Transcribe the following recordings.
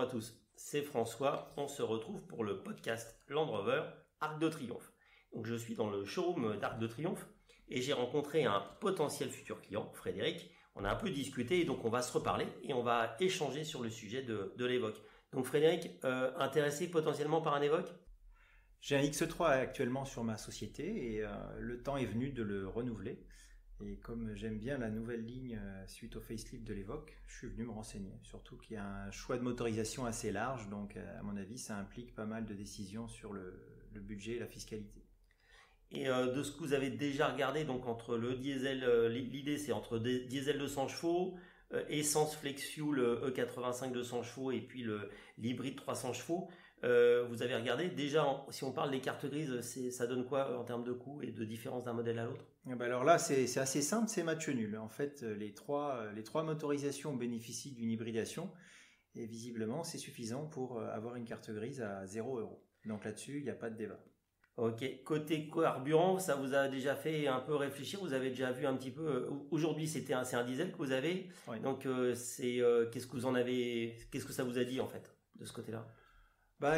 à tous, c'est François. On se retrouve pour le podcast Land Rover Arc de Triomphe. Donc je suis dans le showroom d'Arc de Triomphe et j'ai rencontré un potentiel futur client, Frédéric. On a un peu discuté et donc on va se reparler et on va échanger sur le sujet de l'Evoque. Donc Frédéric, intéressé potentiellement par un Evoque ? J'ai un X3 actuellement sur ma société et le temps est venu de le renouveler. Et comme j'aime bien la nouvelle ligne suite au facelift de l'Evoque, je suis venu me renseigner. Surtout qu'il y a un choix de motorisation assez large, donc à mon avis ça implique pas mal de décisions sur le budget et la fiscalité. Et de ce que vous avez déjà regardé, donc entre le diesel, l'idée c'est entre diesel 200 chevaux, essence flex fuel E85 200 chevaux et puis l'hybride 300 chevaux. Vous avez regardé déjà, si on parle des cartes grises, ça donne quoi en termes de coût et de différence d'un modèle à l'autre ? Alors là c'est assez simple, c'est match nul. En fait les trois motorisations bénéficient d'une hybridation et visiblement c'est suffisant pour avoir une carte grise à 0 €. Donc là-dessus il n'y a pas de débat. Ok, côté carburant, ça vous a déjà fait un peu réfléchir, vous avez déjà vu un petit peu, aujourd'hui c'est un diesel que vous avez, Oui. donc qu'est-ce que ça vous a dit en fait de ce côté-là ?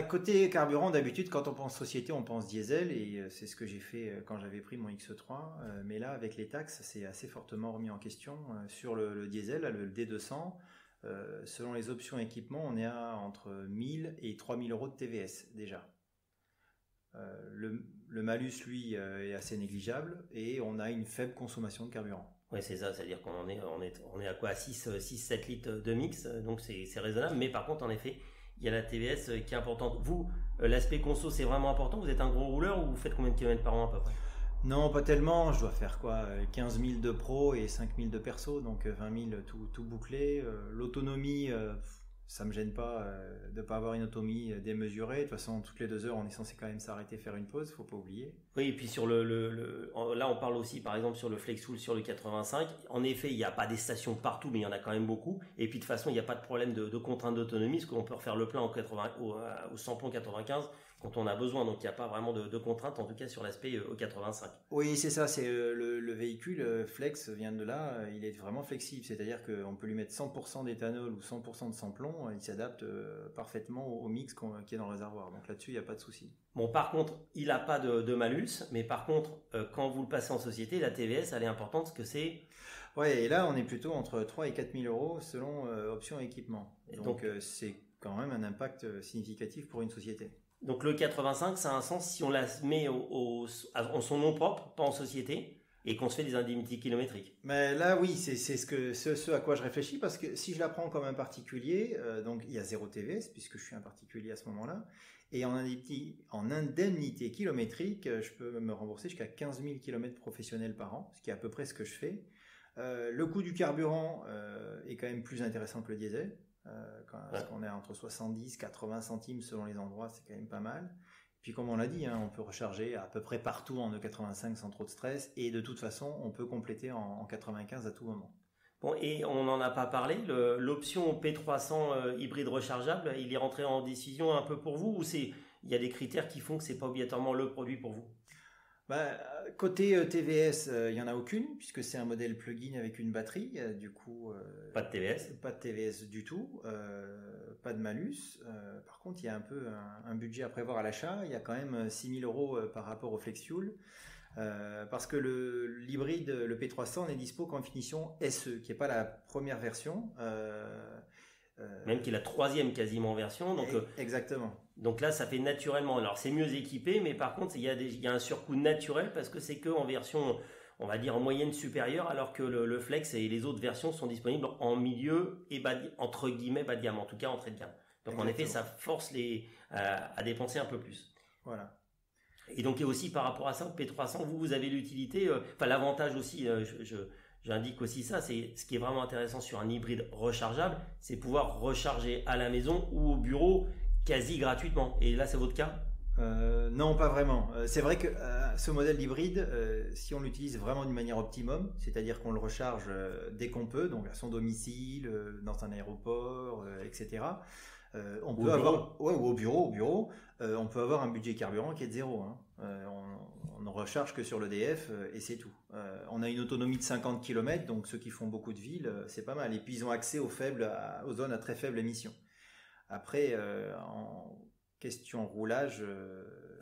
Côté carburant, d'habitude, quand on pense société, on pense diesel et c'est ce que j'ai fait quand j'avais pris mon X3. Mais là, avec les taxes, c'est assez fortement remis en question sur le diesel, le D200. Selon les options équipement, on est à entre 1000 et 3000 € de TVS déjà. Le malus, lui, est assez négligeable et on a une faible consommation de carburant. Oui, c'est ça, c'est-à-dire qu'on est à quoi, 6-7 litres de mix, donc c'est raisonnable. Mais par contre, en effet, il y a la TVS qui est importante. Vous, l'aspect conso, c'est vraiment important. Vous êtes un gros rouleur ou vous faites combien de kilomètres par an à peu près ? Non, pas tellement. Je dois faire quoi, 15 000 de pro et 5 000 de perso, donc 20 000 tout bouclé. L'autonomie, ça me gêne pas de pas avoir une autonomie démesurée. De toute façon, toutes les 2 heures, on est censé quand même s'arrêter, faire une pause, faut pas oublier. Oui, et puis sur là, on parle aussi, par exemple, sur le FlexFuel, sur le 85. En effet, il n'y a pas des stations partout, mais il y en a quand même beaucoup. Et puis de toute façon, il n'y a pas de problème de contrainte d'autonomie, parce qu'on peut refaire le plein au samplon 95 quand on a besoin. Donc il n'y a pas vraiment de contrainte, en tout cas sur l'aspect E85. Oui, c'est ça, c'est le véhicule Flex vient de là, il est vraiment flexible, c'est-à-dire qu'on peut lui mettre 100% d'éthanol ou 100% de samplon, il s'adapte parfaitement au mix qui est dans le réservoir, donc là-dessus il n'y a pas de souci. Bon, par contre, il n'a pas de malus, mais par contre, quand vous le passez en société, la TVS, elle est importante, parce que c'est... Ouais, et là on est plutôt entre 3 et 4 000 € selon option et équipement, donc c'est quand même un impact significatif pour une société. Donc le 85, ça a un sens si on la met en son nom propre, pas en société, et qu'on se fait des indemnités kilométriques. Mais là, oui, c'est ce à quoi je réfléchis, parce que si je la prends comme un particulier, donc il y a 0 TVS, puisque je suis un particulier à ce moment-là, et en indemnité kilométrique, je peux me rembourser jusqu'à 15 000 km professionnels par an, ce qui est à peu près ce que je fais. Le coût du carburant est quand même plus intéressant que le diesel. Parce qu'on est entre 70 et 80 centimes selon les endroits, c'est quand même pas mal. Puis comme on l'a dit, on peut recharger à peu près partout en E85 sans trop de stress, et de toute façon on peut compléter en 95 à tout moment. Bon, et on n'en a pas parlé, l'option P300 hybride rechargeable, il est rentré en décision un peu pour vous, ou il y a des critères qui font que c'est pas obligatoirement le produit pour vous ? Côté TVS, il n'y en a aucune, puisque c'est un modèle plug-in avec une batterie, du coup... pas de TVS ? Pas de TVS du tout, pas de malus. Par contre, il y a un peu un budget à prévoir à l'achat, il y a quand même 6 000 € par rapport au FlexFuel, parce que l'hybride, le P300, n'est dispo qu'en finition SE, qui n'est pas la première version. Même qui est la 3e quasiment version. Donc, exactement. Donc là, ça fait naturellement. Alors, c'est mieux équipé, mais par contre, il y a un surcoût naturel parce que c'est qu'en version, on va dire en moyenne supérieure, alors que le Flex et les autres versions sont disponibles en milieu et entre guillemets bas de gamme, en tout cas entrée de gamme. Donc exactement. En effet, ça force à dépenser un peu plus. Voilà. Et donc, et aussi par rapport à ça, au P300, vous avez l'utilité, l'avantage aussi, j'indique aussi ça, c'est ce qui est vraiment intéressant sur un hybride rechargeable, c'est pouvoir recharger à la maison ou au bureau quasi gratuitement. Et là, c'est votre cas ? Non, pas vraiment. C'est vrai que ce modèle hybride, si on l'utilise vraiment d'une manière optimum, c'est-à-dire qu'on le recharge dès qu'on peut, donc à son domicile, dans un aéroport, etc. On peut avoir, ou au bureau, on peut avoir un budget carburant qui est de 0. On ne recharge que sur l'EDF et c'est tout. On a une autonomie de 50 km, donc ceux qui font beaucoup de villes, c'est pas mal. Et puis ils ont accès aux zones à très faible émission. Après, en question roulage...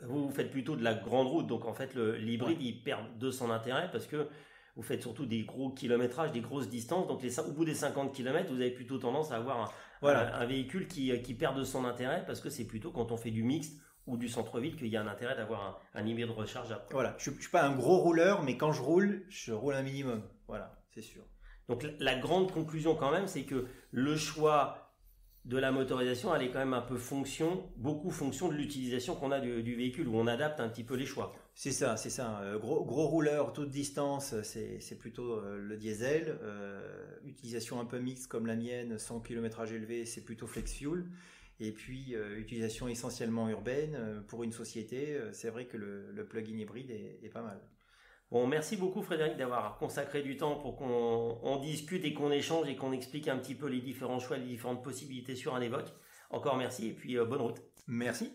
Vous faites plutôt de la grande route, donc en fait l'hybride il perd de son intérêt parce que vous faites surtout des gros kilométrages, des grosses distances, donc au bout des 50 km, vous avez plutôt tendance à avoir un véhicule qui perd de son intérêt parce que c'est plutôt quand on fait du mixte ou du centre-ville qu'il y a un intérêt d'avoir un hybride rechargeable. Voilà, je ne suis pas un gros rouleur, mais quand je roule un minimum, voilà, c'est sûr. Donc la grande conclusion quand même, c'est que le choix de la motorisation, elle est quand même un peu beaucoup fonction de l'utilisation qu'on a du véhicule, où on adapte un petit peu les choix. C'est ça. Gros rouleur, toute distance, c'est plutôt le diesel. Utilisation un peu mixte comme la mienne, sans kilométrage élevé, c'est plutôt flex fuel. Et puis, utilisation essentiellement urbaine, pour une société, c'est vrai que le plug-in hybride est pas mal. Bon, merci beaucoup Frédéric d'avoir consacré du temps pour qu'on discute et qu'on échange et qu'on explique un petit peu les différents choix, les différentes possibilités sur un Evoque. Encore merci et puis bonne route. Merci.